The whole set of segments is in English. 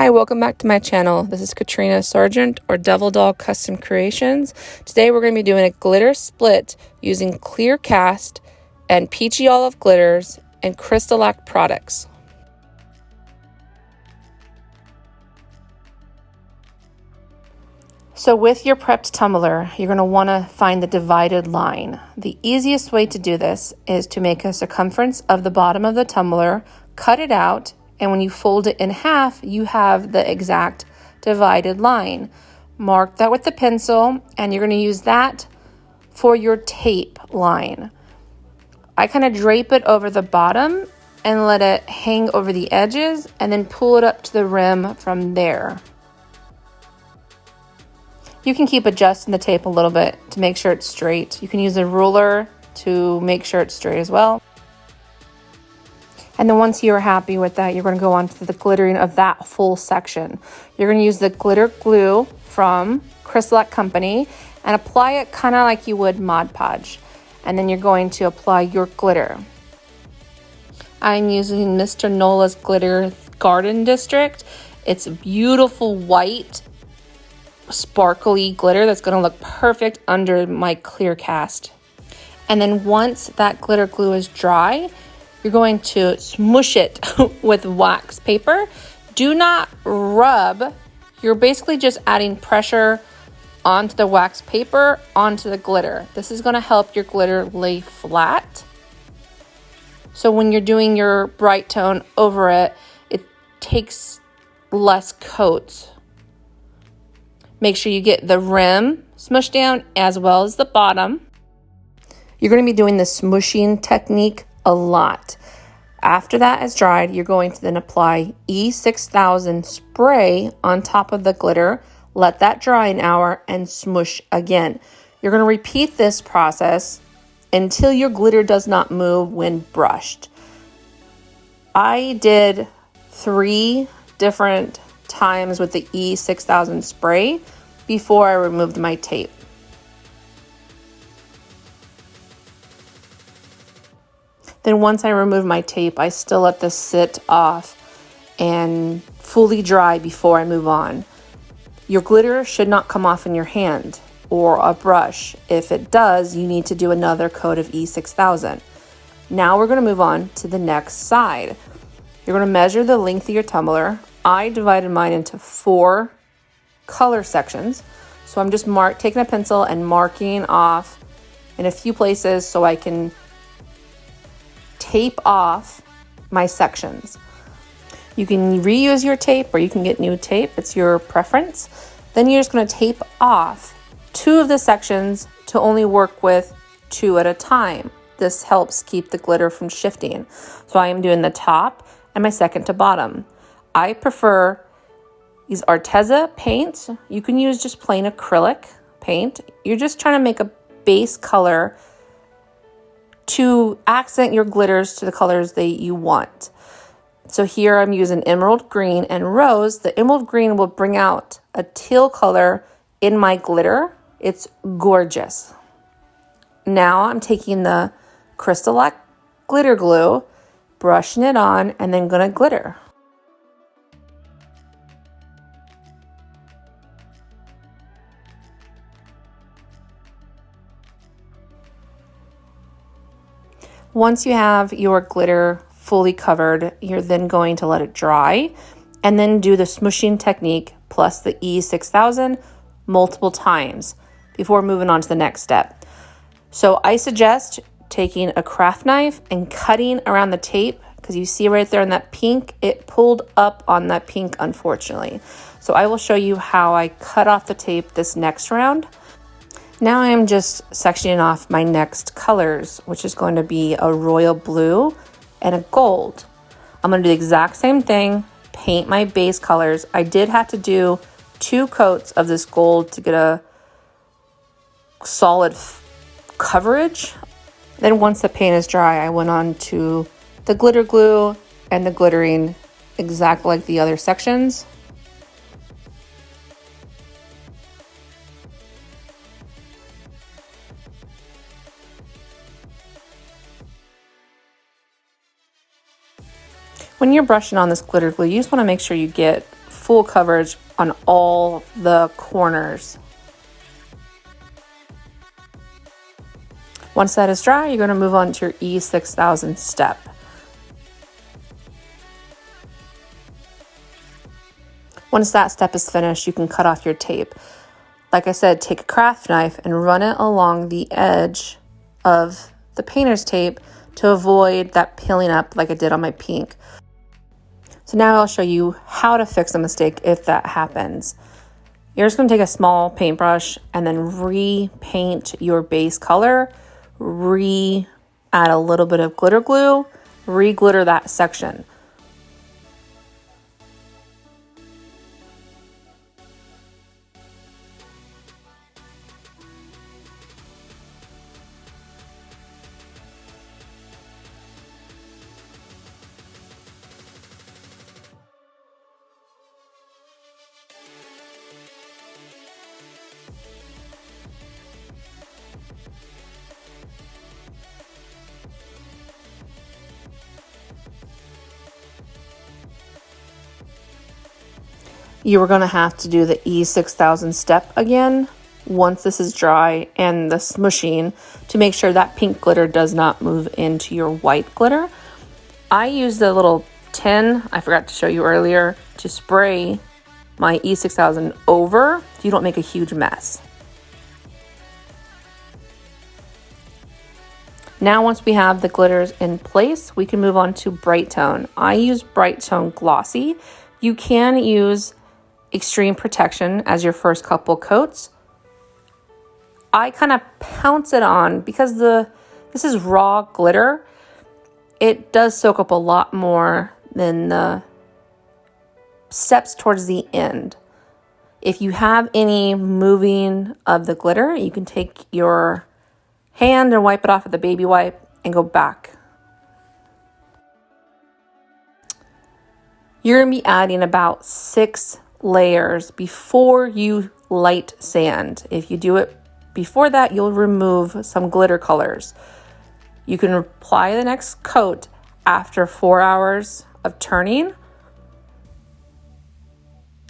Hi, welcome back to my channel. This is Katrina Sargent or Devil Doll Custom Creations. Today we're going to be doing a glitter split using clear cast and Peachy olive glitters and CrystaLac products. So with your prepped tumbler, you're going to want to find the divided line. The easiest way to do this is to make a circumference of the bottom of the tumbler, cut it out, and when you fold it in half, you have the exact divided line. Mark that with the pencil, and you're going to use that for your tape line. I kind of drape it over the bottom and let it hang over the edges, and then pull it up to the rim from there. You can keep adjusting the tape a little bit to make sure it's straight. You can use a ruler to make sure it's straight as well. And then once you're happy with that, you're going to go on to the glittering of that full section. You're going to use the glitter glue from CrystaLac company and apply it kind of like you would Mod Podge. And then you're going to apply your glitter. I'm using Mr.Nolas Glitter Garden District. It's a beautiful white, sparkly glitter that's going to look perfect under my clear cast. And then once that glitter glue is dry, you're going to smush it with wax paper. Do not rub. You're basically just adding pressure onto the wax paper, onto the glitter. This is going to help your glitter lay flat. So when you're doing your bright tone over it, it takes less coats. Make sure you get the rim smushed down as well as the bottom. You're going to be doing the smushing technique a lot. After that is dried, you're going to then apply E6000 spray on top of the glitter. Let that dry an hour and smush again. You're going to repeat this process until your glitter does not move when brushed. I did 3 different times with the E6000 spray before I removed my tape. Then once I remove my tape, I still let this sit off and fully dry before I move on. Your glitter should not come off in your hand or a brush. If it does, you need to do another coat of E6000. Now we're going to move on to the next side. You're going to measure the length of your tumbler. I divided mine into 4 color sections. So I'm just taking a pencil and marking off in a few places so I can tape off my sections. You can reuse your tape or you can get new tape. It's your preference. Then you're just going to tape off 2 of the sections to only work with 2 at a time. This helps keep the glitter from shifting. So I am doing the top and my second to bottom. I prefer these Arteza paints. You can use just plain acrylic paint. You're just trying to make a base color to accent your glitters to the colors that you want. So here I'm using emerald green and rose. The emerald green will bring out a teal color in my glitter. It's gorgeous. Now I'm taking the CrystaLac glitter glue, brushing it on, and then gonna glitter. Once you have your glitter fully covered, you're then going to let it dry and then do the smushing technique plus the E6000 multiple times before moving on to the next step. So I suggest taking a craft knife and cutting around the tape, because you see right there in that pink, it pulled up on that pink, unfortunately. So I will show you how I cut off the tape this next round. Now I am just sectioning off my next colors, which is going to be a royal blue and a gold. I'm going to do the exact same thing, paint my base colors. I did have to do 2 coats of this gold to get a solid coverage. Then once the paint is dry, I went on to the glitter glue and the glittering exactly like the other sections. When you're brushing on this glitter glue, you just want to make sure you get full coverage on all the corners. Once that is dry, you're going to move on to your E6000 step. Once that step is finished, you can cut off your tape. Like I said, take a craft knife and run it along the edge of the painter's tape to avoid that peeling up like I did on my pink. So now I'll show you how to fix a mistake if that happens. You're just going to take a small paintbrush and then repaint your base color, add a little bit of glitter glue, re-glitter that section. You are going to have to do the E6000 step again once this is dry and the smushing to make sure that pink glitter does not move into your white glitter. I used a little tin, I forgot to show you earlier, to spray my E6000 over so you don't make a huge mess. Now once we have the glitters in place, we can move on to Brite Tone. I use Brite Tone Glossy. You can use Extreme Protection as your first couple coats. I kind of pounce it on because this is raw glitter. It does soak up a lot more than the steps towards the end. If you have any moving of the glitter, you can take your hand and wipe it off with a baby wipe and go back. You're going to be adding about 6 layers before you light sand. If you do it before that, you'll remove some glitter colors. You can apply the next coat after 4 hours of turning.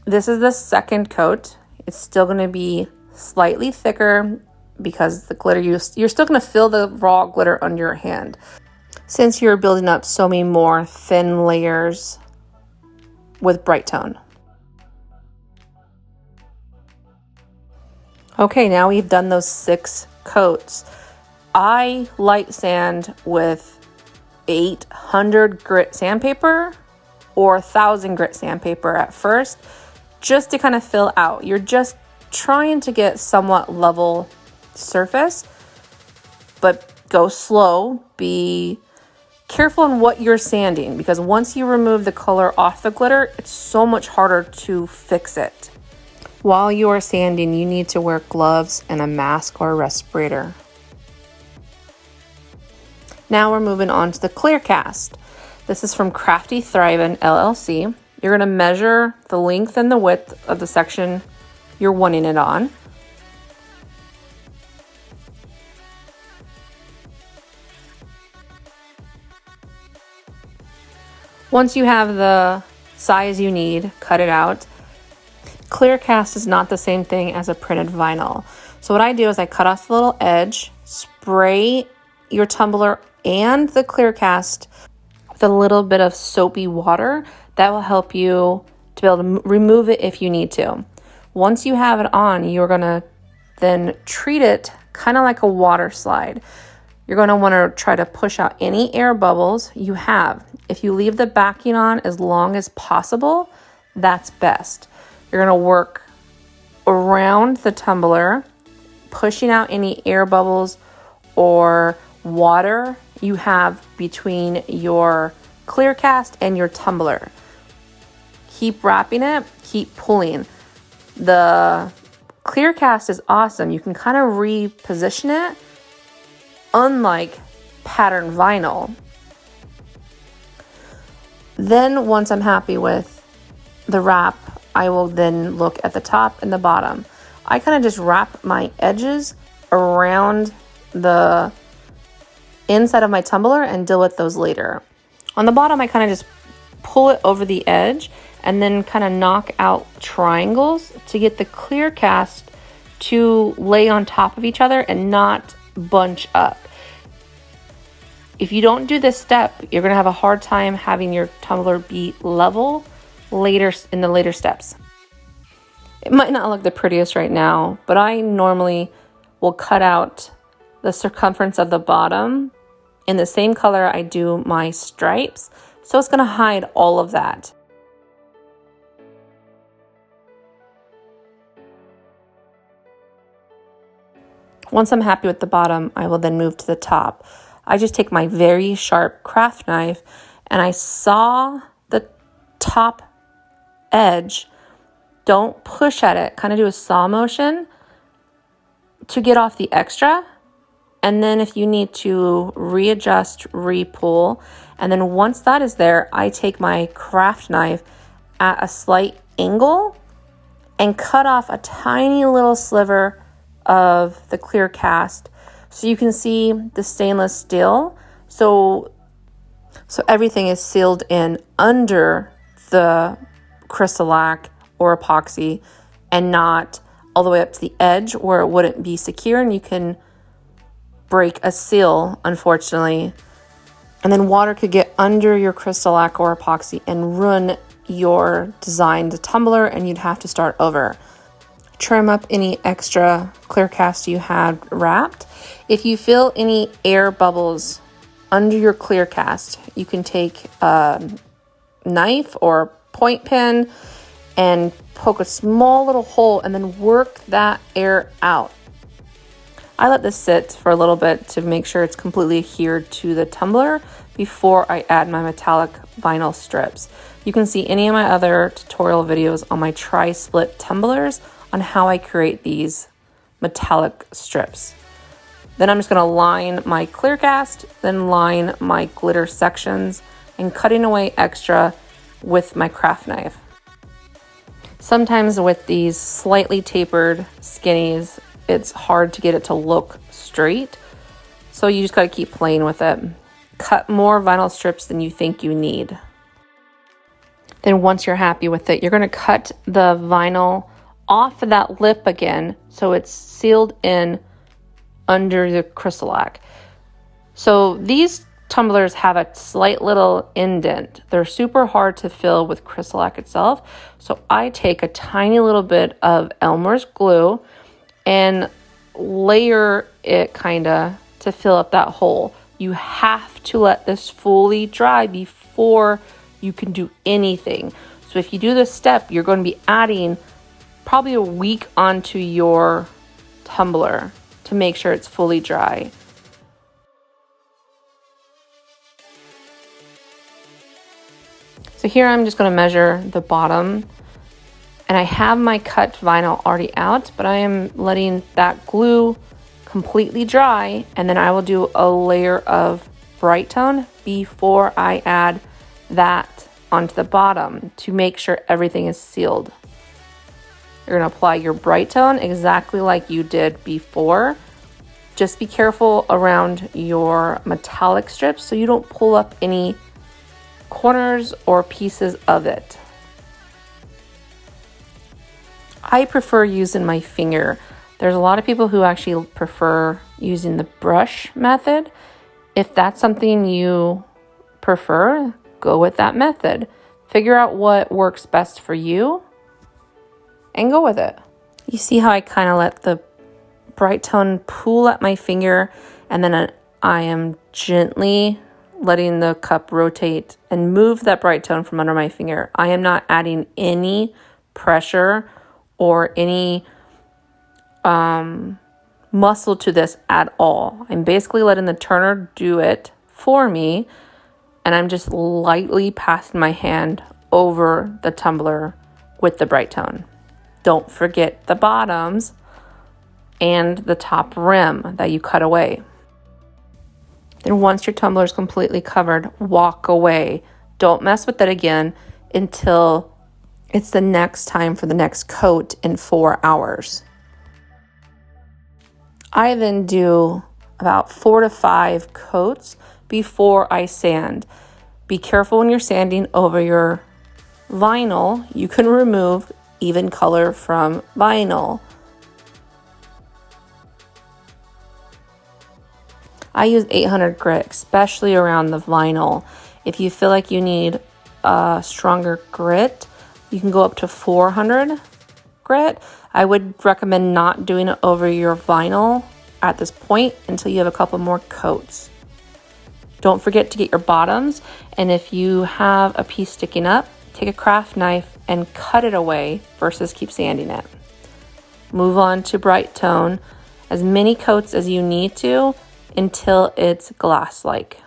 This is the second coat. It's still going to be slightly thicker because the glitter, you're still going to feel the raw glitter under your hand. Since you're building up so many more thin layers with Brite Tone. Okay, now we've done those 6 coats. I light sand with 800 grit sandpaper or 1000 grit sandpaper at first, just to kind of fill out. You're just trying to get somewhat level surface, but go slow. Be careful in what you're sanding because once you remove the color off the glitter, it's so much harder to fix it. While you are sanding, you need to wear gloves and a mask or a respirator. Now we're moving on to the clear cast. This is from Crafty Thrivin LLC. You're going to measure the length and the width of the section you're wanting it on. Once you have the size you need, cut it out. Clear cast is not the same thing as a printed vinyl. So what I do is I cut off the little edge, spray your tumbler and the clear cast with a little bit of soapy water. That will help you to be able to remove it if you need to. Once you have it on, you're going to then treat it kind of like a water slide. You're going to want to try to push out any air bubbles you have. If you leave the backing on as long as possible, that's best. You're going to work around the tumbler, pushing out any air bubbles or water you have between your clear cast and your tumbler. Keep wrapping it, keep pulling. The clear cast is awesome. You can kind of reposition it, unlike pattern vinyl. Then once I'm happy with the wrap, I will then look at the top and the bottom. I kind of just wrap my edges around the inside of my tumbler and deal with those later. On the bottom, I kind of just pull it over the edge and then kind of knock out triangles to get the clear cast to lay on top of each other and not bunch up. If you don't do this step, you're going to have a hard time having your tumbler be level later in the later steps. It might not look the prettiest right now, but I normally will cut out the circumference of the bottom in the same color I do my stripes, so it's going to hide all of that. Once I'm happy with the bottom, I will then move to the top. I just take my very sharp craft knife and I saw the top edge. Don't push at it, kind of do a saw motion to get off the extra. And then if you need to readjust, re-pull. And then once that is there, I take my craft knife at a slight angle and cut off a tiny little sliver of the clear cast. So you can see the stainless steel. So everything is sealed in under the CrystaLac or epoxy and not all the way up to the edge where it wouldn't be secure and you can break a seal, unfortunately. And then water could get under your CrystaLac or epoxy and ruin your designed tumbler and you'd have to start over. Trim up any extra clear cast you had wrapped. If you feel any air bubbles under your clear cast, you can take a knife or point pen and poke a small little hole and then work that air out. I let this sit for a little bit to make sure it's completely adhered to the tumbler before I add my metallic vinyl strips. You can see any of my other tutorial videos on my tri-split tumblers on how I create these metallic strips. Then I'm just going to line my clear cast, then line my glitter sections, and cutting away extra with my craft knife. Sometimes with these slightly tapered skinnies, it's hard to get it to look straight. So you just got to keep playing with it. Cut more vinyl strips than you think you need. Then once you're happy with it, you're going to cut the vinyl off of that lip again so it's sealed in under the CrystaLac. So these tumblers have a slight little indent. They're super hard to fill with CrystaLac itself. So I take a tiny little bit of Elmer's glue and layer it kinda to fill up that hole. You have to let this fully dry before you can do anything. So if you do this step, you're going to be adding probably a week onto your tumbler to make sure it's fully dry. So here I'm just going to measure the bottom, and I have my cut vinyl already out, but I am letting that glue completely dry, and then I will do a layer of Brite tone before I add that onto the bottom to make sure everything is sealed. You're going to apply your Brite tone exactly like you did before. Just be careful around your metallic strips so you don't pull up any corners or pieces of it. I prefer using my finger. There's a lot of people who actually prefer using the brush method. If that's something you prefer, go with that method. Figure out what works best for you and go with it. You see how I kind of let the Brite tone pool at my finger, and then I am gently letting the cup rotate and move that Brite tone from under my finger. I am not adding any pressure or any muscle to this at all. I'm basically letting the turner do it for me, and I'm just lightly passing my hand over the tumbler with the Brite tone. Don't forget the bottoms and the top rim that you cut away. Then once your tumbler is completely covered, walk away. Don't mess with it again until it's the next time for the next coat in 4 hours. I then do about 4 to 5 coats before I sand. Be careful when you're sanding over your vinyl, you can remove even color from vinyl. I use 800 grit, especially around the vinyl. If you feel like you need a stronger grit, you can go up to 400 grit. I would recommend not doing it over your vinyl at this point until you have a couple more coats. Don't forget to get your bottoms, and if you have a piece sticking up, take a craft knife and cut it away versus keep sanding it. Move on to Brite tone, as many coats as you need to until it's glass-like.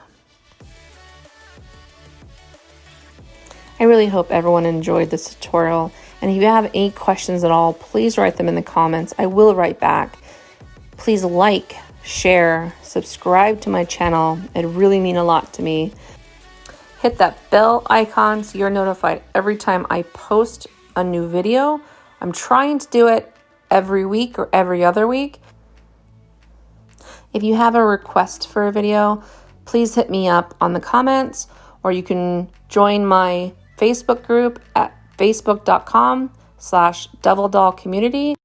I really hope everyone enjoyed this tutorial, and if you have any questions at all, please write them in the comments. I will write back. Please like, share, subscribe to my channel. It really means a lot to me. Hit that bell icon so you're notified every time I post a new video. I'm trying to do it every week or every other week. If you have a request for a video, please hit me up on the comments, or you can join my Facebook group at facebook.com/DevilDollCommunity.